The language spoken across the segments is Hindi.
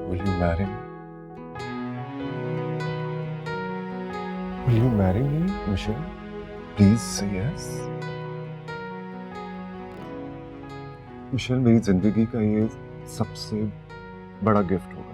Will you marry me? Will you marry me, Michelle? Please say yes. Michelle, मेरी जिंदगी का ये सबसे बड़ा गिफ्ट होगा।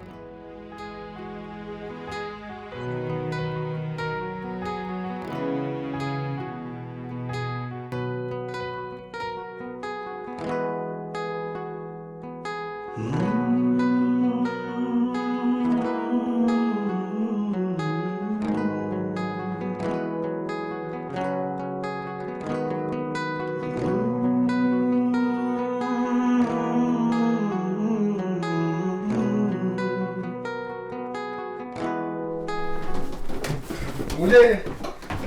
मुझे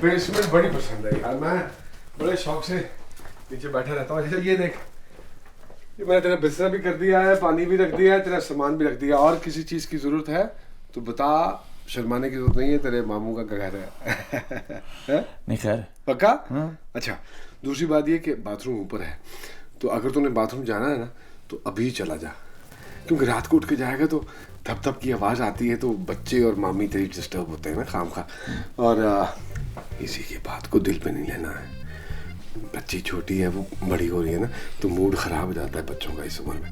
बेसमेंट बड़ी पसंद है यार। मैं बड़े शौक से नीचे बैठा रहता हूँ। अच्छा ये देख, ये मैंने तेरा बिस्तर भी कर दिया है, पानी भी रख दिया है, तेरा सामान भी रख दिया। और किसी चीज की जरूरत है तो बता, शर्माने की जरूरत नहीं है। तेरे मामू का घर है। नहीं खैर। पक्का? हाँ। अच्छा, दूसरी बात ये कि बाथरूम ऊपर है, तो अगर तूने बाथरूम जाना है ना तो अभी चला जा, क्योंकि रात को उठ के जाएगा तो धप धप की आवाज़ आती है, तो बच्चे और मामी तेरी डिस्टर्ब होते हैं ना खाम खा। और इसी की बात को दिल पे नहीं लेना है। बच्ची छोटी है, वो बड़ी हो रही है ना, तो मूड खराब हो जाता है बच्चों का इस उम्र में,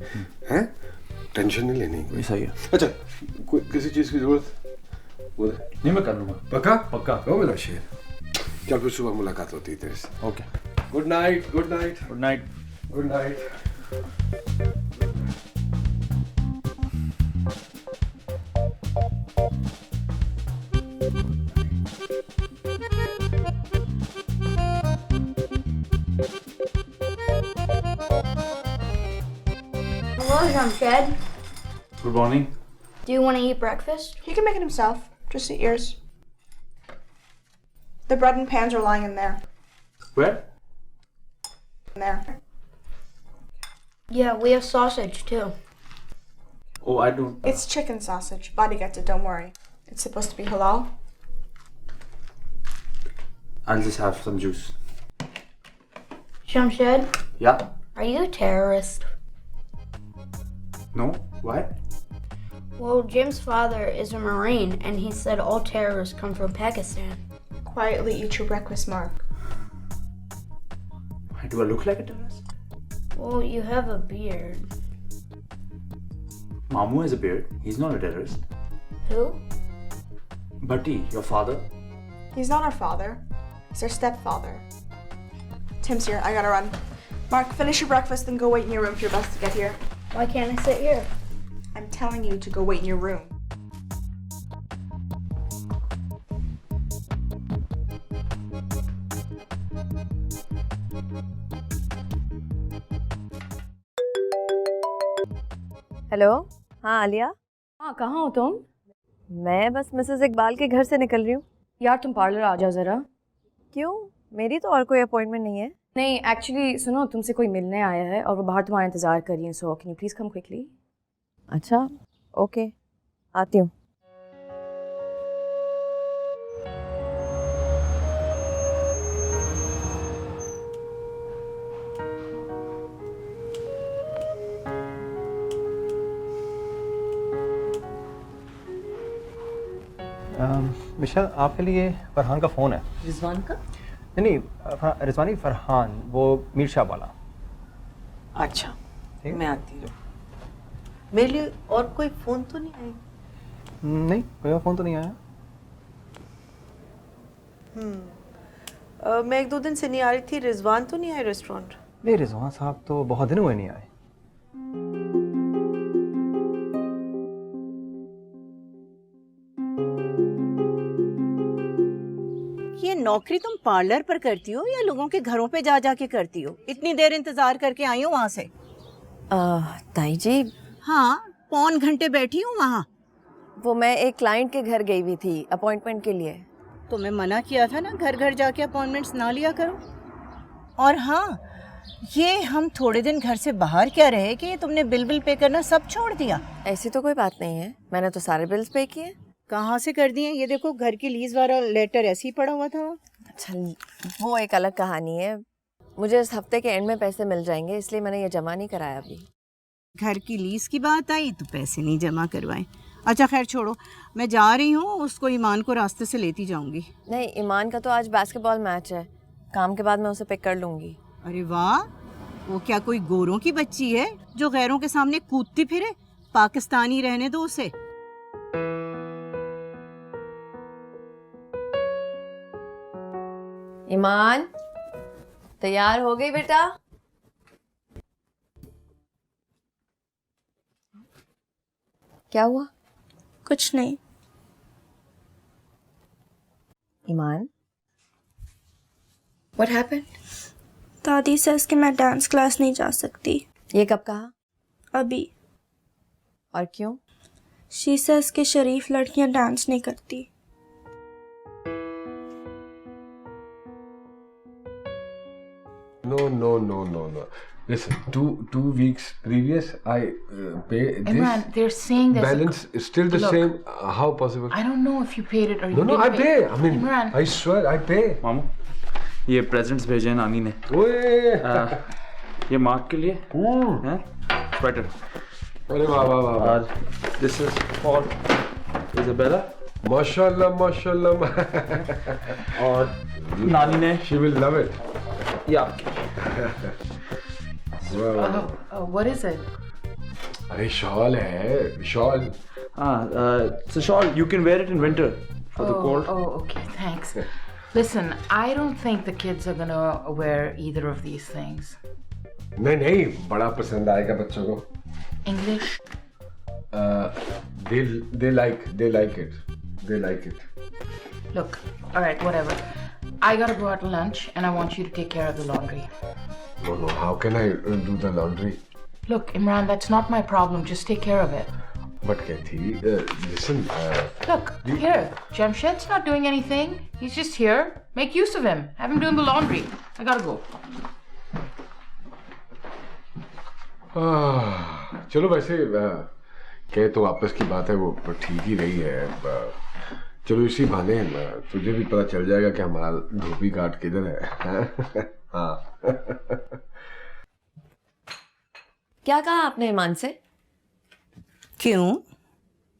हैं? टेंशन नहीं लेनी कोई। सही है। अच्छा, कोई किसी चीज़ की जरूरत बोले? नहीं, मैं कर लूँगा। पक्का? पक्का। ओ मेरा शेर, चल फिर सुबह मुलाकात होती है तेरे से। Okay. Good night. Good night. Good night. Good night. Hello, Jamshed. Good morning. Do you want to eat breakfast? He can make it himself. Just eat yours. The bread and pans are lying in there. Where? In there. Yeah, we have sausage too. Oh, I don't. It's chicken sausage. Body gets it, don't worry. It's supposed to be halal. I'll just have some juice. Jamshed, Yeah? are you a terrorist? No? Why? Well, Jim's father is a Marine, and he said all terrorists come from Pakistan. Quietly eat your breakfast, Mark. Why do I look like a terrorist? Well, you have a beard. Mamu has a beard. He's not a terrorist. Who? Bhatti, your father? He's not our father. He's our stepfather. Tim's here. I gotta run. Mark, finish your breakfast and go wait in your room for your bus to get here. Why can't I sit here? I'm telling you to go wait in your room. Hello. हाँ आलिया। हाँ, कहाँ हो तुम? मैं बस मिसेस इकबाल के घर से निकल रही हूँ। यार तुम पार्लर आ जाओ ज़रा। क्यों? मेरी तो और कोई अपॉइंटमेंट नहीं है। नहीं, एक्चुअली सुनो, तुमसे कोई मिलने आया है और वो बाहर तुम्हारा इंतज़ार कर रही है। So can you please come quickly? अच्छा, ओके, आती हूँ। मिशेल, आपके लिए फरहान का फ़ोन है। रिजवान का? नहीं, रिजवानी फरहान, वो मीर शाह वाला। अच्छा, ठीक है। मैं आती हूँ। मेरे लिए और कोई फ़ोन तो नहीं आई? नहीं, कोई और फ़ोन तो नहीं आया। मैं एक दो दिन से नहीं आ रही थी। रिजवान तो नहीं आए रेस्टोरेंट? नहीं, रिजवान साहब तो बहुत दिन हुए नहीं आए। ये नौकरी तुम पार्लर पर करती हो या लोगों के घरों पे जा जा के करती हो? इतनी देर इंतजार करके आई हूँ वहाँ से। ताई जी, हाँ, पौन घंटे बैठी हूँ वहाँ। वो मैं एक क्लाइंट के घर गई हुई थी अपॉइंटमेंट के लिए। तो मैं मना किया था ना, घर घर जाके अपॉइंटमेंट्स ना लिया करो। और हाँ, ये हम थोड़े दिन घर से बाहर क्या रहे कि ये तुमने बिल पे करना सब छोड़ दिया? ऐसी तो कोई बात नहीं है, मैंने तो सारे बिल्स पे किए। कहाँ से कर दिए? ये देखो, घर की लीज वाला लेटर ऐसे ही पड़ा हुआ था। अच्छा, वो एक अलग कहानी है। मुझे इस हफ्ते के एंड में पैसे मिल जाएंगे, इसलिए मैंने ये जमा नहीं कराया अभी। घर की लीज की बात आई तो पैसे नहीं जमा करवाए। अच्छा खैर छोड़ो, मैं जा रही हूँ, उसको ईमान को रास्ते से लेती जाऊंगी। नहीं, ईमान का तो आज बास्केटबॉल मैच है, काम के बाद मैं उसे पिक कर लूंगी। अरे वाह, वो क्या कोई गोरों की बच्ची है जो गैरों के सामने कूदती फिरे? पाकिस्तानी रहने दो उसे। ईमान, तैयार हो गई बेटा? क्या हुआ? कुछ नहीं। ईमान, What happened? दादी says कि मैं डांस क्लास नहीं जा सकती। ये कब कहा? अभी। और क्यों? She says कि शरीफ लड़कियां डांस नहीं करती। No. Listen, two weeks previous, I pay this. Imran, they're saying there's balance is still the Look, same. How possible? I don't know if you paid it or you No, didn't I pay. I mean, Imran. I swear, I pay. मामू, ये प्रेजेंट्स भेजे हैं नानी ने। ओए, ये मार्क के लिए हैं? स्वेटर। अरे वाह। और दिस इज फॉर इजाबेला। माशाल्लाह। और नानी ने She will love it. ये आपकी। What is it? अरे शॉल है, shawl. it's a shawl. You can wear it in winter for the cold. Oh, okay, thanks. Listen, I don't think the kids are gonna wear either of these things. नहीं, बड़ा पसंद आएगा बच्चों को। English? They like it. Look, all right, whatever. I gotta go out to lunch, and I want you to take care of the laundry. No, how can I do the laundry? Look, Imran, that's not my problem. Just take care of it. But Kathy, listen. Look, here, Jamshed's not doing anything. He's just here. Make use of him. Have him doing the laundry. I gotta go. चलो वैसे कहे तो वापस की बात है, वो पर ठीक ही रही है। चलो इसी बहाने तुझे भी पता चल जाएगा कि हमारा धोबी घाट किधर है। हाँ। क्या कहा आपने ईमान से? क्यों?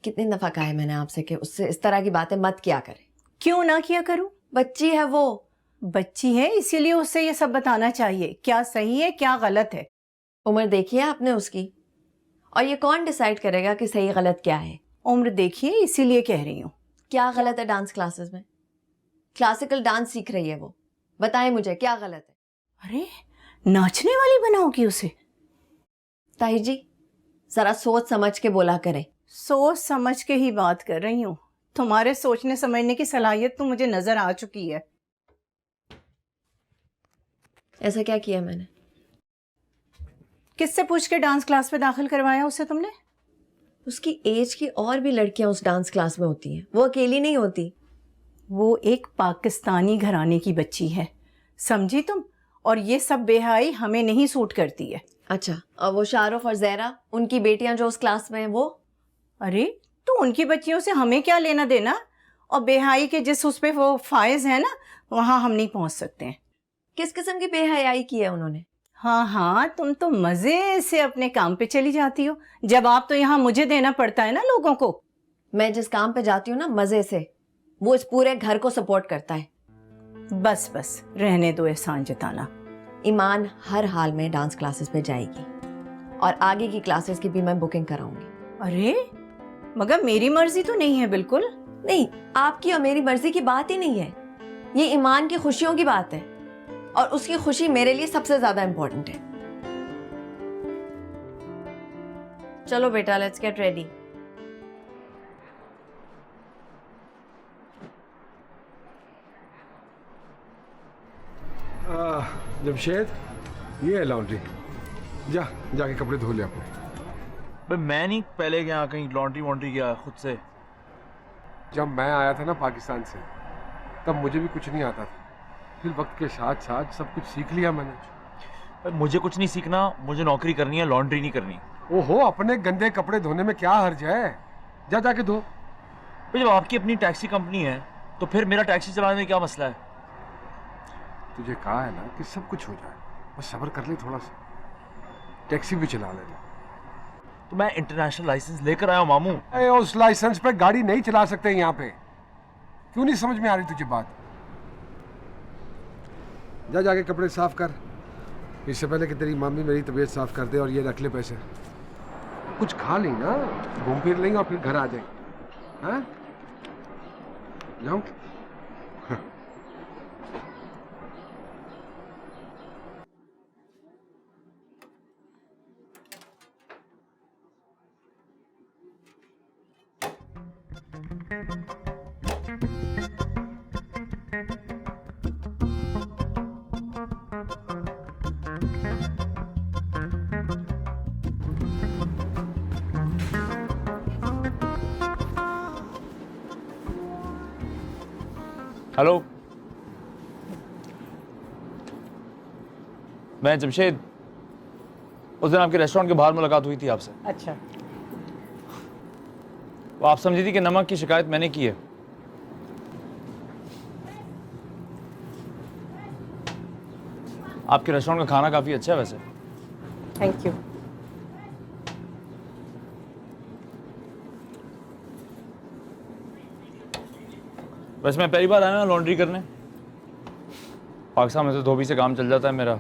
कितनी दफा कहा है मैंने आपसे कि उससे इस तरह की बातें मत किया करे। क्यों ना किया करूं? बच्ची है वो। बच्ची है, इसीलिए उसे ये सब बताना चाहिए, क्या सही है क्या गलत है। उम्र देखी है आपने उसकी, और ये कौन डिसाइड करेगा कि सही गलत क्या है? उम्र देखिए, इसीलिए कह रही हूँ। क्या गलत है डांस क्लासेस में? क्लासिकल डांस सीख रही है वो, बताएं मुझे क्या गलत है? अरे नाचने वाली बनाओगी उसे? ताई जी, जरा सोच समझ के बोला करें। सोच समझ के ही बात कर रही हूँ। तुम्हारे सोचने समझने की सलाहियत तो मुझे नजर आ चुकी है। ऐसा क्या किया मैंने? किससे पूछ के डांस क्लास में दाखिल करवाया उसे तुमने? उसकी एज की और भी लड़कियां उस डांस क्लास में होती हैं, वो अकेली नहीं होती। वो एक पाकिस्तानी घराने की बच्ची है, समझी तुम? और ये सब बेहाई हमें नहीं सूट करती है। अच्छा, और वो शाहरुख और ज़हरा, उनकी बेटियां जो उस क्लास में हैं वो? अरे तो उनकी बच्चियों से हमें क्या लेना देना? और बेहाई के जिस उस पे वो फायज है ना, वहाँ हम नहीं पहुँच सकते हैं। किस किस्म की बेहयाई की है उन्होंने? हाँ, तुम तो मजे से अपने काम पे चली जाती हो, जवाब तो यहाँ मुझे देना पड़ता है ना लोगों को। मैं जिस काम पे जाती हूँ ना मजे से, वो इस पूरे घर को सपोर्ट करता है। बस रहने दो एहसान जताना। ईमान हर हाल में डांस क्लासेस पे जाएगी, और आगे की क्लासेस की भी मैं बुकिंग कराऊंगी। अरे मगर मेरी मर्जी तो नहीं है। बिल्कुल नहीं, आपकी और मेरी मर्जी की बात ही नहीं है, ये ईमान की खुशियों की बात है, और उसकी खुशी मेरे लिए सबसे ज्यादा इंपॉर्टेंट है। चलो बेटा, लेट्स गेट रेडी। जमशेद, ये है लॉन्ड्री, जाके कपड़े धो ले अपने। भाई मैं नहीं पहले गया कहीं लॉन्ड्री वॉन्ड्री गया खुद से। जब मैं आया था ना पाकिस्तान से, तब मुझे भी कुछ नहीं आता था, फिर वक्त के साथ साथ सब कुछ सीख लिया मैंने। भाई मुझे कुछ नहीं सीखना, मुझे नौकरी करनी है, लॉन्ड्री नहीं करनी। ओहो, अपने गंदे कपड़े धोने में क्या हर्ज है, जाके धो। भाई जब आपकी अपनी टैक्सी कंपनी है तो फिर मेरा टैक्सी चलाने में क्या मसला है? तुझे कहा है ना कि सब कुछ हो जाए, बस सब्र कर ले थोड़ा सा, टैक्सी भी चला लेना। तो मैं इंटरनेशनल लाइसेंस लेकर आया हूँ मामू। अरे उस लाइसेंस पे गाड़ी नहीं चला सकते यहाँ पे। क्यों नहीं समझ में आ रही तुझे बात? जा जाके कपड़े साफ कर, इससे पहले कि तेरी मम्मी मेरी तबीयत साफ कर दे। और ये रख ले पैसे, कुछ खा लें ना, घूम फिर लेंगे और फिर घर आ जाए। हाँ जाऊँ? हेलो, मैं जमशेद। उस दिन आपके रेस्टोरेंट के बाहर मुलाकात हुई थी आपसे। अच्छा, वो आप समझी थी कि नमक की शिकायत मैंने की है। आपके रेस्टोरेंट का खाना काफ़ी अच्छा है वैसे। Thank you. वैसे मैं पहली बार आया हूँ लॉन्ड्री करने। पाकिस्तान में तो धोबी से काम चल जाता है मेरा।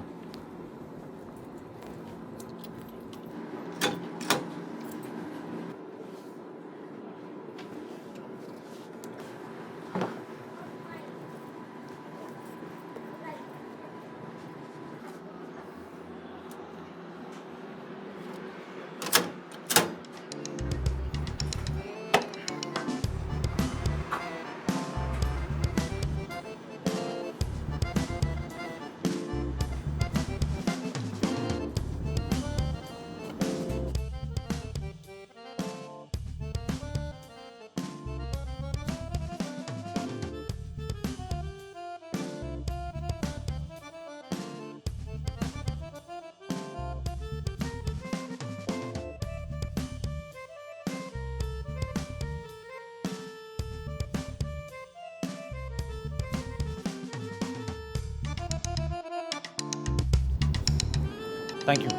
Thank you.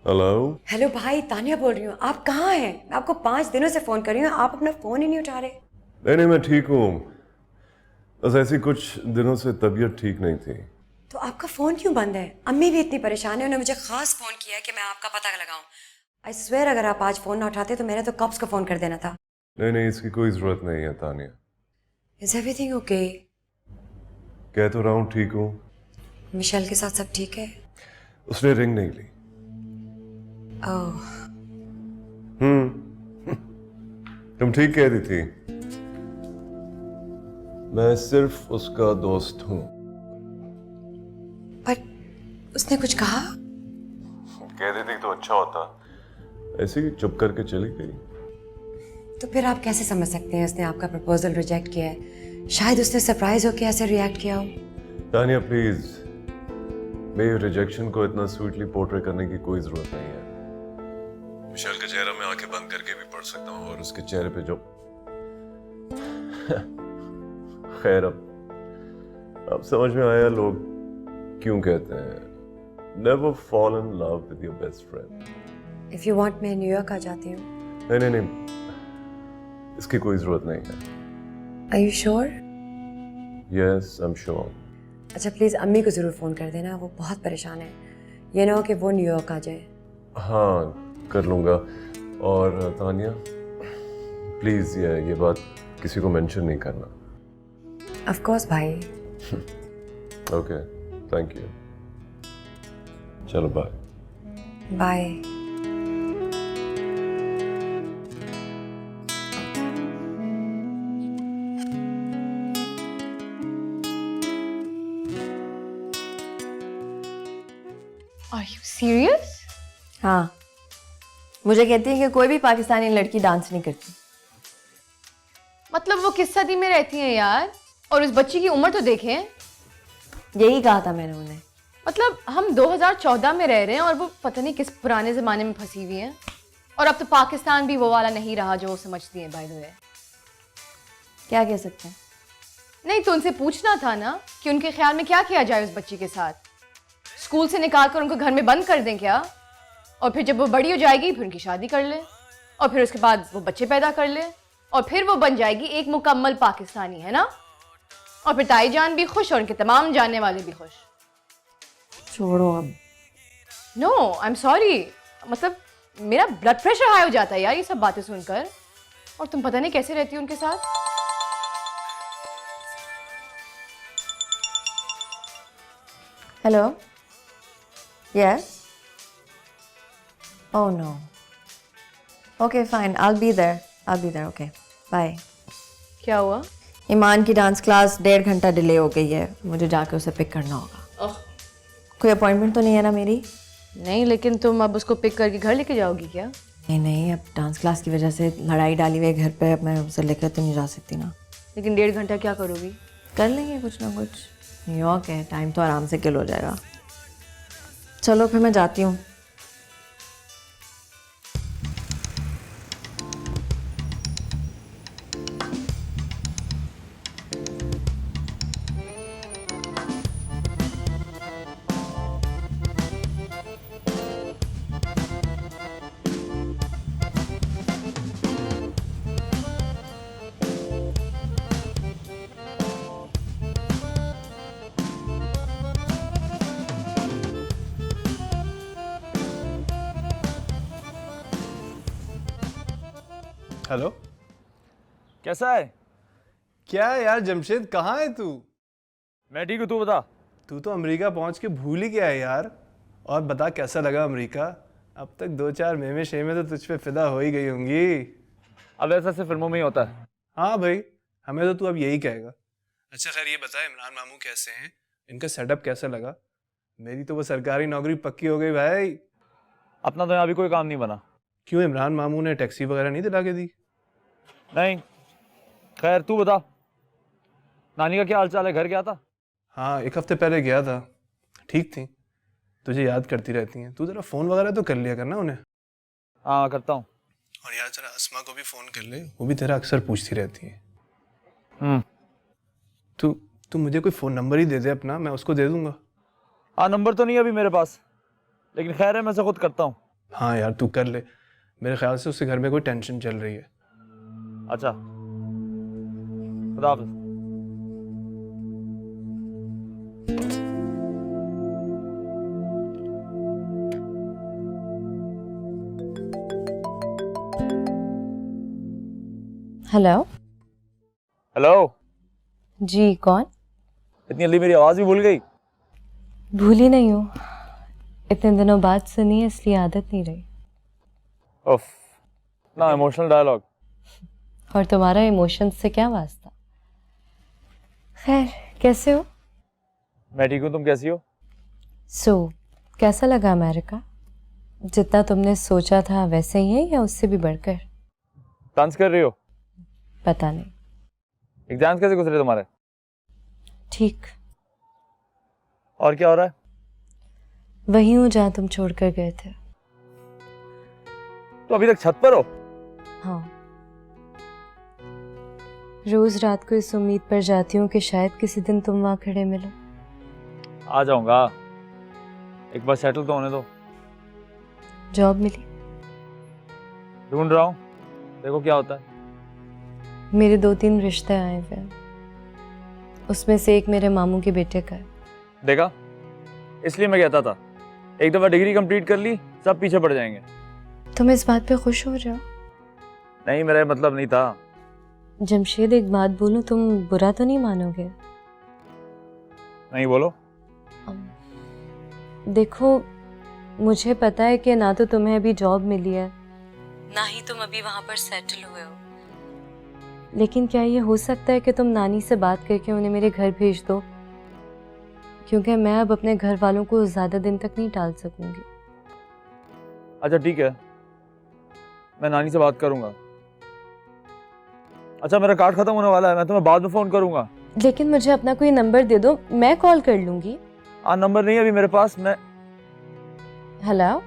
हेलो। हेलो भाई, तानिया बोल रही हूँ। आप कहाँ हैं? मैं आपको 5 दिनों से फ़ोन कर रही हूँ, आप अपना फ़ोन ही नहीं उठा रहे। नहीं नहीं, मैं ठीक हूँ। बस ऐसी कुछ दिनों से तबीयत ठीक नहीं थी। तो आपका फ़ोन क्यों बंद है? अम्मी भी इतनी परेशान है, उन्होंने मुझे ख़ास फ़ोन किया है कि मैं आपका पता लगाऊं। आई स्वेयर अगर आप आज फ़ोन ना उठाते तो मैंने तो कब्स को फ़ोन कर देना था। नहीं नहीं, इसकी कोई ज़रूरत नहीं है तानिया। Is everything okay? कह तो रहा हूँ ठीक हूँ। मिशेल के साथ सब ठीक है? उसने रिंग नहीं ली। ओह, तुम ठीक कह रही थी। मैं सिर्फ उसका दोस्त हूँ। पर उसने कुछ कहा? कह देती तो अच्छा होता, ऐसे ही चुप करके चली गई। तो फिर आप कैसे समझ सकते हैं उसने आपका प्रपोजल रिजेक्ट किया है? शायद उसने सरप्राइज होकर ऐसे रिएक्ट किया हो। तानिया प्लीज, मेरे रिजेक्शन को इतना स्वीटली पोर्ट्रे करने की कोई जरूरत नहीं है। मिशेल का चेहरा मैं आंखें बंद करके भी पढ़ सकता हूँ, और उसके चेहरे पे जो खैर, अब समझ में आया लोग क्यों कहते हैं never fall in love with your best friend. If you want मैं न्यूयॉर्क आ जाती हूँ। नहीं नहीं नहीं, इसकी कोई जरूरत नहीं है। Are you sure? Yes, I am sure. अच्छा प्लीज़ अम्मी को ज़रूर फ़ोन कर देना, वो बहुत परेशान है। ये ना हो कि वो न्यूयॉर्क आ जाए। हाँ कर लूँगा। और तानिया प्लीज़ ये बात किसी को मेंशन नहीं करना। ऑफ कोर्स भाई। Okay, thank you. चलो bye. Bye. Are you serious? हाँ, मुझे कहती है कि कोई भी पाकिस्तानी लड़की डांस नहीं करती। मतलब वो किस सदी में रहती हैं यार? और उस बच्ची की उम्र तो देखें। यही कहा था मैंने उन्हें। मतलब हम 2014 में रह रहे हैं और वो पता नहीं किस पुराने ज़माने में फंसी हुई हैं। और अब तो पाकिस्तान भी वो वाला नहीं रहा जो वो समझती हैं बाय द वे। क्या कह सकते हैं? नहीं तो उनसे पूछना था ना कि उनके ख्याल में क्या किया जाए उस बच्ची के साथ। स्कूल से निकाल कर उनको घर में बंद कर दें क्या? और फिर जब वो बड़ी हो जाएगी फिर उनकी शादी कर ले और फिर उसके बाद वो बच्चे पैदा कर ले और फिर वो बन जाएगी एक मुकम्मल पाकिस्तानी, है ना? और फिर ताई जान भी खुश और उनके तमाम जानने वाले भी खुश। छोड़ो अब। नो आई एम सॉरी, मतलब मेरा ब्लड प्रेशर हाई हो जाता है यार ये सब बातें सुनकर। और तुम पता नहीं कैसे रहती हो उनके साथ। Hello, yes, oh no, okay fine, I be there, okay bye. क्या हुआ? ईमान की डांस क्लास 1.5 घंटा डिले हो गई है, मुझे जाके उसे पिक करना होगा। कोई अपॉइंटमेंट तो नहीं है ना मेरी? नहीं, लेकिन तुम अब उसको पिक करके घर लेके जाओगी क्या? नहीं, अब डांस क्लास की वजह से लड़ाई डाली हुई है घर पे, अब मैं उसे लेकर तो नहीं जा सकती ना। लेकिन 1.5 घंटा क्या करोगी? कर लेंगे कुछ ना कुछ, न्यूयॉर्क है, टाइम तो आराम से किल हो जाएगा। चलो फिर मैं जाती हूँ। हेलो, कैसा है? क्या है यार जमशेद, कहाँ है तू? मैं ठीक हूँ, तू बता। तू तो अमेरिका पहुँच के भूल ही गया है यार। और बता कैसा लगा अमेरिका? अब तक 2-4 मेमे शेमे तो तुझ पे फिदा हो ही गई होंगी। अब ऐसा सिर्फ फिल्मों में ही होता है। हाँ भाई, हमें तो तू अब यही कहेगा। अच्छा खैर ये बता, इमरान मामू कैसे हैं? इनका सेटअप कैसा लगा? मेरी तो वो सरकारी नौकरी पक्की हो गई भाई। अपना तो यहाँ भी कोई काम नहीं बना। क्यों, इमरान मामू ने टैक्सी वगैरह नहीं दिला के दी? नहीं। खैर तू बता, नानी का क्या हाल चाल है? घर गया था? हाँ, 1 हफ्ते पहले गया था, ठीक थी। तुझे याद करती रहती हैं। तू जरा फ़ोन वगैरह तो कर लिया करना उन्हें। हाँ करता हूँ। और यार जरा अस्मा को भी फ़ोन कर ले, वो भी तेरा अक्सर पूछती रहती है। तू मुझे कोई फ़ोन नंबर ही दे दे अपना, मैं उसको दे दूंगा। हाँ, नंबर तो नहीं है अभी मेरे पास, लेकिन खैर है मैं से खुद करता हूँ। हाँ यार तू कर ले, मेरे ख्याल से उसके घर में कोई टेंशन चल रही है। अच्छा, खुदा हाफ़िज़। हेलो। हेलो जी, कौन? इतनी जल्दी मेरी आवाज़ भी भूल गई? भूली नहीं हूँ, इतने दिनों बाद सुनी है इसलिए आदत नहीं रही। उफ, ना इमोशनल डायलॉग। और तुम्हारा इमोशंस से क्या वास्ता? खैर, कैसे हो? मैं ठीक हूँ, तुम कैसी हो? कैसा लगा अमेरिका? जितना तुमने सोचा था वैसे ही है या उससे भी बढ़कर? डांस कर रही हो? पता नहीं। एग्जाम्स कैसे गुजरे तुम्हारे? ठीक। और क्या हो रहा है? वही हूँ जहाँ तुम छोड़कर गए थे। तो अभी तक छत पर हो? हाँ, रोज रात को इस उम्मीद पर जाती हूँ कि शायद किसी दिन तुम वहाँ खड़े मिलो। आ जाऊंगा, एक बार सेटल तो होने दो। जॉब मिली? ढूंढ रहा हूँ, देखो क्या होता है। मेरे 2-3 रिश्ते आए हुए हैं, उसमें से एक मेरे मामू के बेटे का है। देखा, इसलिए मैं कहता था एक दफा डिग्री कंप्लीट कर ली सब पीछे पड़ जाएंगे। तुम इस बात पे खुश हो रहे हो? नहीं, मेरा मतलब नहीं था। जमशेद, एक बात बोलूं, तुम बुरा तो नहीं मानोगे? नहीं, बोलो। देखो, मुझे पता है कि ना तो तुम्हें अभी जॉब मिली है ना ही तुम अभी वहां पर सेटल हुए हो, लेकिन क्या ये हो सकता है कि तुम नानी से बात करके उन्हें मेरे घर भेज दो? क्योंकि मैं अब अपने घर वालों को ज्यादा दिन तक नहीं टाल सकूंगी। अच्छा ठीक है, मैं नानी से बात करूंगा। अच्छा, मेरा कार्ड खत्म होने वाला है, मैं तुम्हें बाद में फोन करूंगा। लेकिन मुझे अपना कोई नंबर दे दो, मैं कॉल कर लूंगी। नंबर नहीं है अभी मेरे पास। मैं हेलो,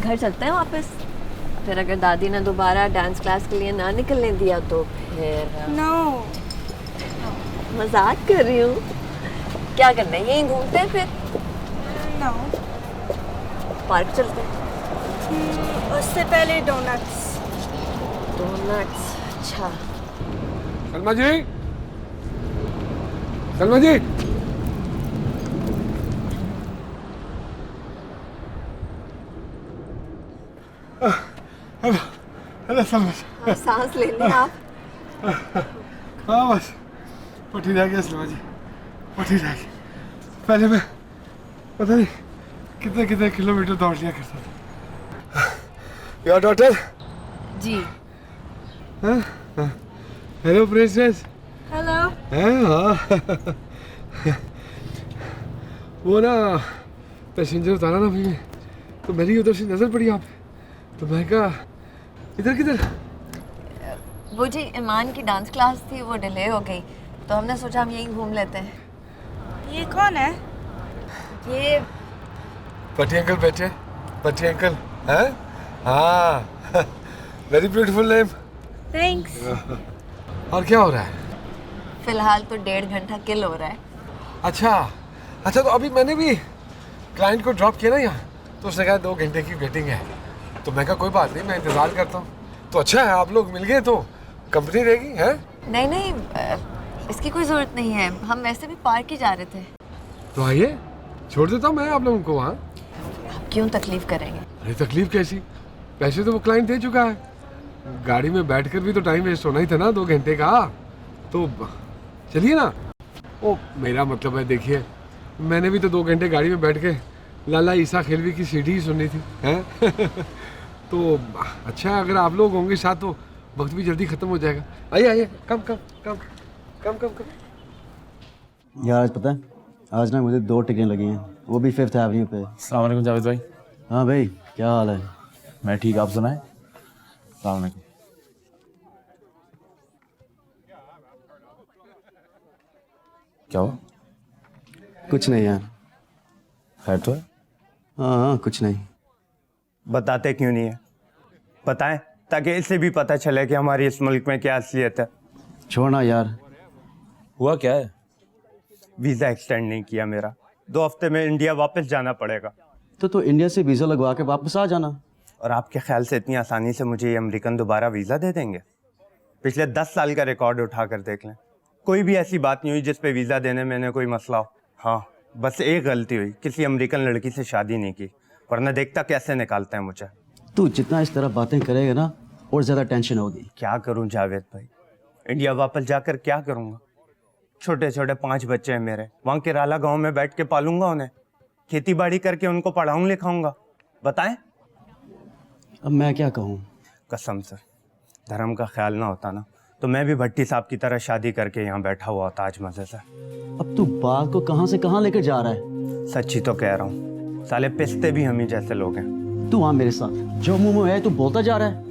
घर चलते हैं वापस। फिर अगर दादी ने दोबारा डांस क्लास के लिए ना निकलने दिया तो फिर नो मजाक कर रही हूँ। क्या करना है, यहीं घूमते हैं फिर? नो पार्क चलते हैं। उससे पहले डोनट्स। डोनट्स, अच्छा। सलमा जी, सलमा जी, हेलो सलमा जी। हाँ, सांस ले लें आप। हाँ बस पटी रह गया सलमा जी, पटी रह गई। पहले मैं पता नहीं कितने कितने किलोमीटर दौड़ लिया करता था। योर डॉटर जी। Hello princess. हेलो। हाँ वो ना पैसेंजर उतारा ना अभी, तो मेरी उधर से नजर पड़ी आप, तो मैं कहा इधर किधर। वो जी ईमान की डांस क्लास थी, वो डिले हो गई, तो हमने सोचा हम यहीं घूम लेते हैं। ये कौन है? ये पटी अंकल बैठे, पटी अंकल हैं? हाँ वेरी ब्यूटीफुल नेम। थैंक्स। और क्या हो रहा है? फिलहाल तो 1.5 घंटा किल हो रहा है। अच्छा अच्छा, तो अभी मैंने भी क्लाइंट को ड्रॉप किया ना यहाँ, तो उसने कहा 2 घंटे की वेटिंग है, तो मैं कहा कोई बात नहीं, मैं इंतज़ार करता हूँ। तो अच्छा है आप लोग मिल गए, तो कंपनी रहेगी है? नहीं नहीं, इसकी कोई ज़रूरत नहीं है, हम वैसे भी पार्क ही जा रहे थे। तो आइए, छोड़ देता हूँ मैं आप लोगों को वहाँ। आप क्यों तकलीफ करेंगे? अरे तकलीफ कैसी, पैसे तो वो क्लाइंट दे चुका है, गाड़ी में बैठकर भी तो टाइम वेस्ट होना ही था ना 2 घंटे का, तो चलिए ना। ओ मेरा मतलब है, देखिए मैंने भी तो 2 घंटे गाड़ी में बैठ के लाला ईसा खेलवी की सीढ़ी ही सुननी थी हैं। तो अच्छा है अगर आप लोग होंगे साथ तो वक्त भी जल्दी ख़त्म हो जाएगा। आइए आइए, कम कम कम कम कम कम। यार आज पता है, आज ना मुझे 2 टिकटें लगी हैं, वो भी 5th एवेन्यू पे। अस्सलाम वालेकुम जावेद भाई। हाँ भाई, क्या हाल है? मैं ठीक, आप सुनाएं? अस्सलाम वालेकुम। क्या हुआ? कुछ नहीं यार। खैर तो है? हाँ हाँ कुछ नहीं। बताते क्यों नहीं है? बताएं ताकि इससे भी पता चले कि हमारी इस मुल्क में क्या असलियत है। छोड़ना यार। हुआ क्या है? वीज़ा एक्सटेंड नहीं किया मेरा, 2 हफ्ते में इंडिया वापस जाना पड़ेगा। तो इंडिया से वीज़ा लगवा के वापस आ जाना। और आपके ख्याल से इतनी आसानी से मुझे ये अमेरिकन दोबारा वीज़ा दे देंगे? पिछले 10 साल का रिकॉर्ड उठा कर देख लें, कोई भी ऐसी बात नहीं हुई जिस पे वीज़ा देने में कोई मसला हो। हाँ बस एक गलती हुई, किसी अमेरिकन लड़की से शादी नहीं की, वरना देखता कैसे निकालते हैं मुझे। तू जितना इस तरह बातें करेगा ना और ज़्यादा टेंशन होगी। क्या करूं जावेद भाई, इंडिया वापस जाकर क्या करूंगा? छोटे छोटे 5 बच्चे हैं मेरे, वहाँ केराला गांव में बैठ के पालूंगा उन्हें, खेती बाड़ी करके उनको पढ़ाऊँ लिखाऊंगा? बताएं। अब मैं क्या कहूँ? कसम से धर्म का ख्याल ना होता ना, तो मैं भी भट्टी साहब की तरह शादी करके यहाँ बैठा हुआ होता आज मजे से। अब तू बात को कहाँ से कहाँ लेकर जा रहा है? सच्ची तो कह रहा हूँ, साले पिस्ते भी हम ही जैसे लोग हैं। तू आ मेरे साथ, जो मुंह में है तू बोलता जा रहा है।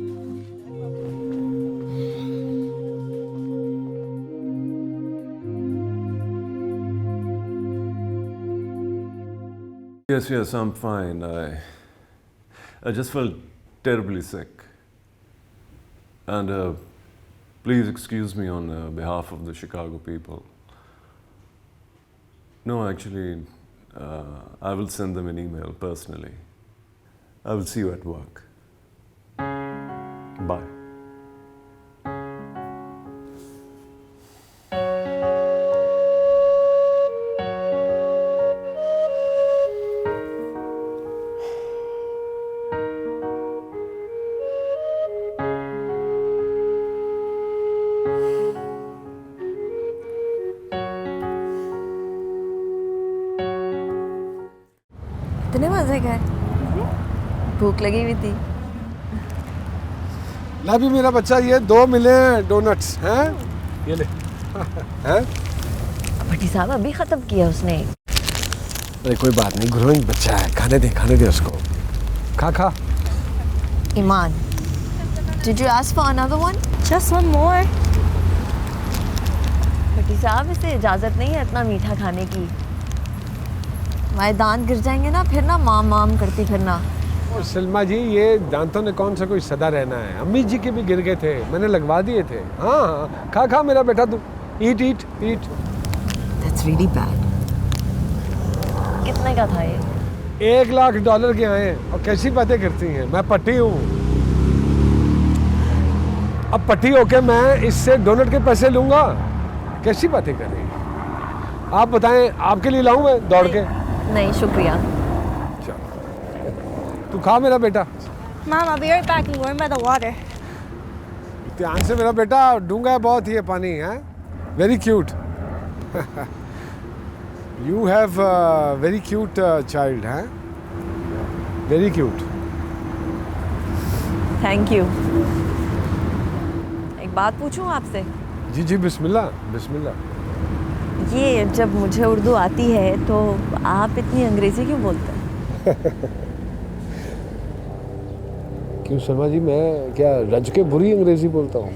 Yes, yes, I'm fine. I just felt terribly sick. And please excuse me on behalf of the Chicago people. No, actually, I will send them an email personally. I will see you at work. Bye. इतने मजे गए, भूख लगी हुई थी। ला भी मेरा बच्चा, ये 2 मिले डोनट्स हैं, ये ले। हैं? भट्टी साहब अभी खत्म किया उसने। अरे कोई बात नहीं, ग्रोइंग बच्चा है, खाने दे उसको। खा खा। ईमान, did you ask for another one? Just one more. भट्टी साहब इसे इजाजत नहीं है इतना मीठा खाने की, हमारे दांत गिर जाएंगे ना, फिर ना माम माम करती फिरना। और सलमा जी ये दांतों ने कौन सा कोई सदा रहना है, अम्मी जी के भी गिर गए थे, मैंने लगवा दिए थे। हाँ हाँ खा खा मेरा बेटा तू, ईट ईट ईट। That's really bad. कितने का था ये? $1,00,000 के आए और कैसी बातें करती हैं, मैं पट्टी हूँ। अब पट्टी होके मैं इससे डोनट के पैसे लूंगा, कैसी बातें कर रही हैं आप? बताएं आपके लिए लाऊं मैं दौड़ के? नहीं शुक्रिया। तू खा मेरा बेटा। Mom, I'll be right back. I'm going by the water. ध्यान से मेरा बेटा, डूंगा है बहुत ये पानी है। Very cute. You have very cute child है, वेरी क्यूट। Thank you. एक बात पूछूं आपसे? जी जी बिस्मिल्लाह बिस्मिल्लाह। ये जब मुझे उर्दू आती है तो आप इतनी अंग्रेजी क्यों बोलते हैं? क्यों शर्मा जी, मैं क्या रज के बुरी अंग्रेजी बोलता हूँ?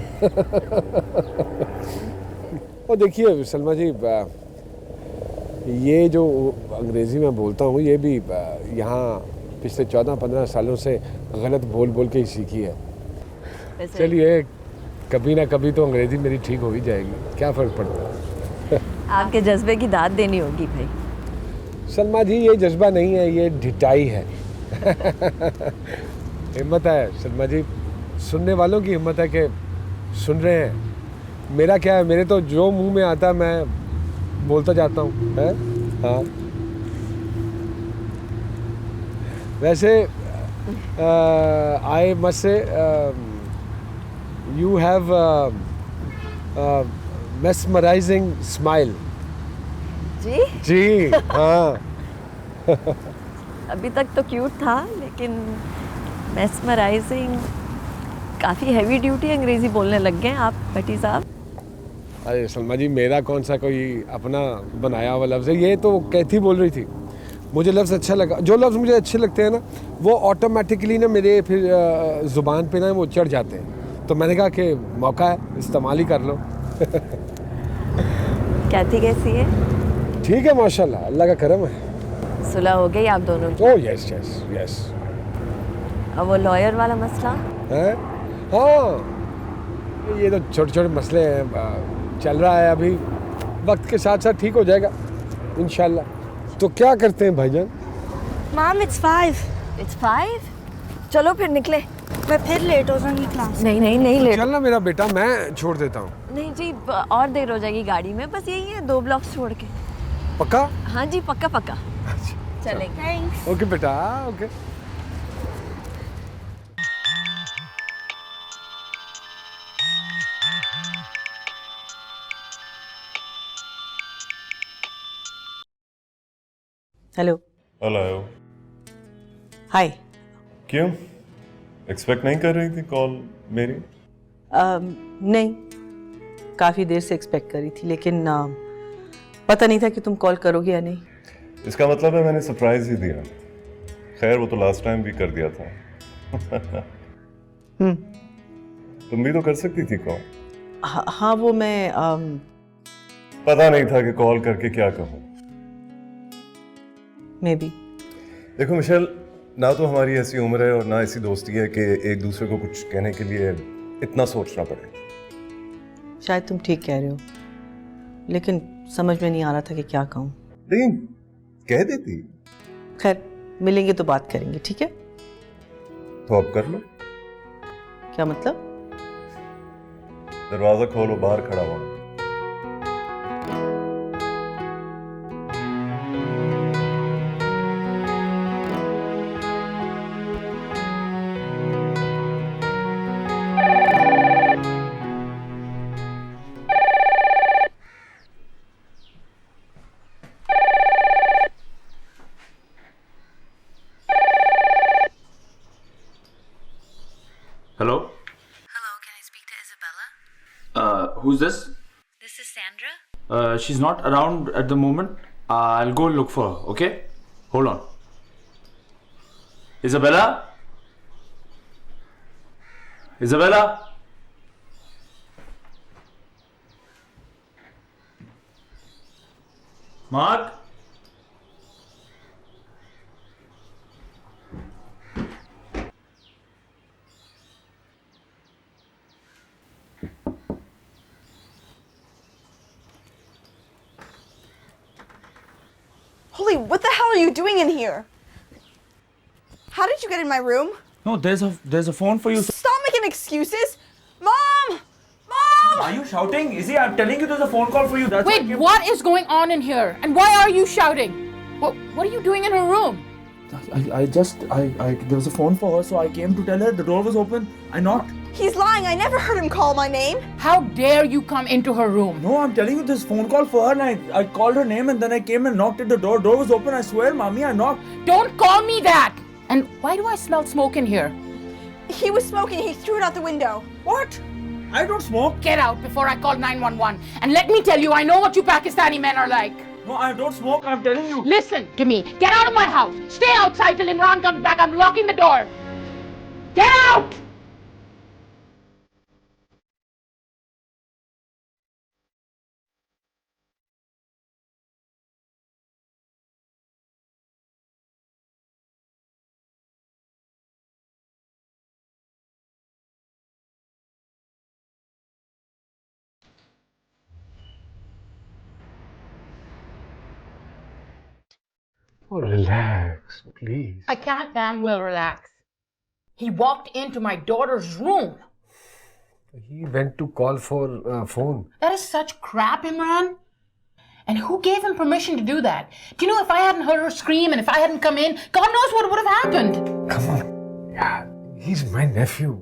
और देखिए सलमा जी, ये जो अंग्रेज़ी में बोलता हूँ ये भी यहाँ पिछले 14-15 सालों से गलत बोल बोल के ही सीखी है। चलिए कभी ना कभी तो अंग्रेज़ी मेरी ठीक हो ही जाएगी, क्या फ़र्क पड़ता है। आपके जज्बे की दाद देनी होगी भाई। सलमा जी ये जज्बा नहीं है, ये ढिठाई है। हिम्मत है सलमा जी, सुनने वालों की हिम्मत है कि सुन रहे हैं। मेरा क्या है, मेरे तो जो मुंह में आता है मैं बोलता जाता हूँ है। हाँ वैसे I must say you have mesmerizing smile. जी जी हाँ। अभी तक तो क्यूट था लेकिन मेस्मराइजिंग, काफ़ी हैवी ड्यूटी अंग्रेज़ी बोलने लग गए आप भट्टी साहब। अरे सलमा जी मेरा कौन सा कोई अपना बनाया हुआ लफ्ज़ है, ये तो कैथी बोल रही थी, मुझे लफ्ज़ अच्छा लगा। जो लफ्ज़ मुझे अच्छे लगते हैं ना वो ऑटोमेटिकली ना मेरे फिर ज़ुबान पे ना वो चढ़ जाते हैं, तो मैंने कहा कि मौका है इस्तेमाल ही कर लो। कैथी कैसी है? ठीक है माशाल्लाह, अल्लाह का करम है। सुलह हो गई आप दोनों की? Oh yes yes yes. और वो लॉयर वाला मसला है? हाँ ये तो छोटे छोटे मसले हैं, चल रहा है अभी, वक्त के साथ साथ ठीक हो जाएगा इंशाल्लाह। तो क्या करते हैं भाईजान? Mom, it's 5. It's 5? चलो फिर निकले। मैं फिर लेट हो जाऊंगी क्लास। नहीं नहीं नहीं लेट। चल ना मेरा बेटा, मैं छोड़ देता हूँ। नहीं जी और देर हो जाएगी गाड़ी में, बस यही है 2 ब्लॉक्स छोड़ के। पक्का? हाँ जी पक्का पक्का। चलेंगे। थैंक्स। ओके बेटा ओके। हेलो। हेलो। हाय। क्यों एक्सपेक्ट नहीं कर रही थी कॉल मेरी? नहीं, काफ़ी देर से एक्सपेक्ट करी थी लेकिन पता नहीं था कि तुम कॉल करोगे या नहीं। इसका मतलब है मैंने सरप्राइज ही दिया। खैर वो तो लास्ट टाइम भी कर दिया था। तुम भी तो कर सकती थी कॉल। हाँ वो मैं पता नहीं था कि कॉल करके क्या कहूँ। May be. देखो मिशेल, ना तो हमारी ऐसी उम्र है और ना ऐसी दोस्ती है कि एक दूसरे को कुछ कहने के लिए इतना सोचना पड़े। शायद तुम ठीक कह रहे हो लेकिन समझ में नहीं आ रहा था कि क्या कहूँ। लेकिन कह देती। खैर मिलेंगे तो बात करेंगे, ठीक है? तो अब कर लो। क्या मतलब? दरवाजा खोलो, बाहर खड़ा हुआ। Hello? Hello, can I speak to Isabella? Who's this? This is Sandra. She's not around at the moment. I'll go look for her, okay? Hold on. Isabella? Isabella? Mark? Holy, what the hell are you doing in here? How did you get in my room? No, there's a phone for you. Stop making excuses! Mom! Mom! Are you shouting? Izzy, I'm telling you there's a phone call for you. That's Wait, what is going on in here? And why are you shouting? What are you doing in her room? There was a phone for her, so I came to tell her. The door was open. I knocked. He's lying. I never heard him call my name. How dare you come into her room? No, I'm telling you, this phone call for her, and I called her name, and then I came and knocked at the door. Door was open. I swear, mommy, I knocked. Don't call me that! And why do I smell smoke in here? He was smoking. He threw it out the window. What? I don't smoke. Get out before I call 911. And let me tell you, I know what you Pakistani men are like. No, I don't smoke. I'm telling you. Listen to me. Get out of my house. Stay outside till Imran comes back. I'm locking the door. Get out! Oh, relax, please. I can't damn well relax. He walked into my daughter's room. He went to call for phone. That is such crap, Imran. And who gave him permission to do that? Do you know if I hadn't heard her scream and if I hadn't come in, God knows what would have happened. Come on. Yeah, he's my nephew.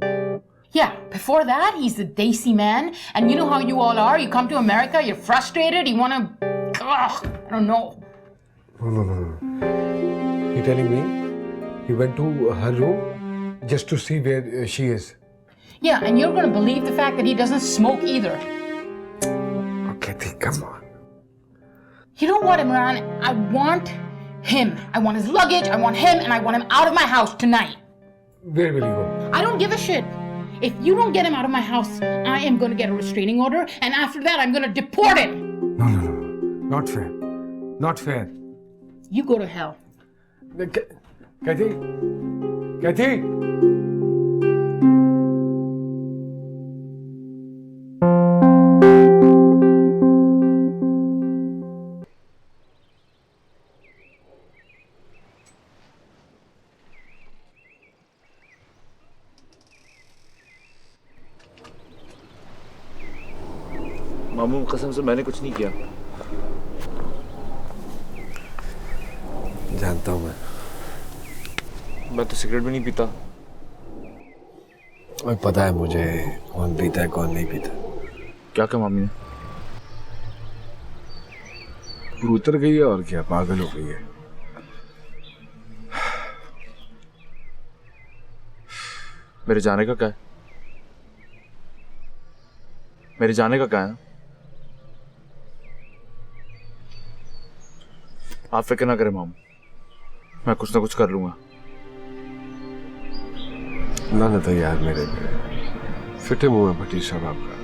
Yeah, before that, he's the Desi man. And you know how you all are. You come to America, you're frustrated, you want to... I don't know. No. You telling me he went to her room just to see where she is? Yeah, and you're going to believe the fact that he doesn't smoke either. Okay, come on. You know what, Imran? I want him. I want his luggage, I want him, and I want him out of my house tonight. Where will he go? I don't give a shit. If you don't get him out of my house, I am going to get a restraining order, and after that, I'm going to deport him. No. Not fair. Not fair. You go to hell. Kathy? मामू कसम से मैंने कुछ नहीं किया. जानता हूँ मैं तो सिगरेट भी नहीं पीता. और पता है मुझे कौन पीता है कौन नहीं पीता. क्या कहा मम्मी ने? पूरी उतर गई है और क्या, पागल हो गई है. मेरे जाने का क्या है? मेरे जाने का क्या है? आप फिक्र ना करें मामू, मैं कुछ ना कुछ कर लूंगा. ना तो यार मेरे पे फिटे मुंह में भटी शराब का.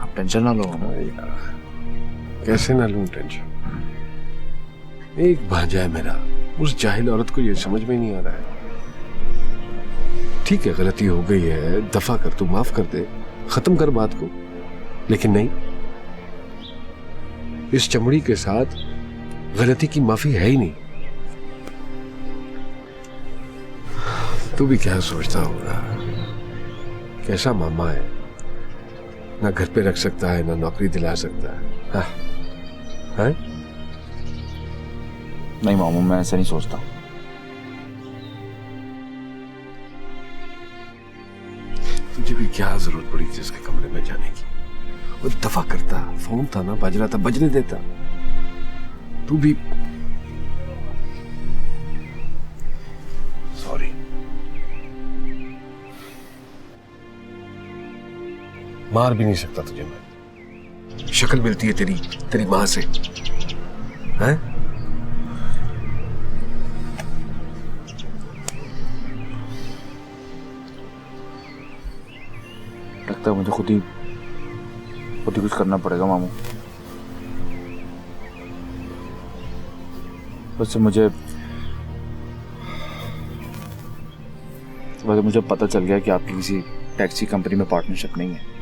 आप टेंशन ना लो. कैसे ना लूं टेंशन? एक भांजा है मेरा, उस जाहिल औरत को ये समझ में नहीं आ रहा है. ठीक है, गलती हो गई है, दफा कर, तू माफ कर दे, खत्म कर बात को. लेकिन नहीं, इस चमड़ी के साथ गलती की माफी है ही नहीं. तू भी क्या सोचता होगा? कैसा मामा है, ना घर पे रख सकता है, ना नौकरी दिला सकता है. हाँ? नहीं मामू, मैं ऐसा नहीं सोचता. तुझे भी क्या जरूरत पड़ी थी उसके कमरे में जाने की? वो दफा करता, फोन था ना, बज रहा था, बजने देता. तू भी सॉरी. मार भी नहीं सकता तुझे मैं. शक्ल मिलती है तेरी मां से. हैं? लगता है मुझे खुद ही कुछ करना पड़ेगा मामू. वैसे मुझे पता चल गया कि आपकी किसी टैक्सी कंपनी में पार्टनरशिप नहीं है.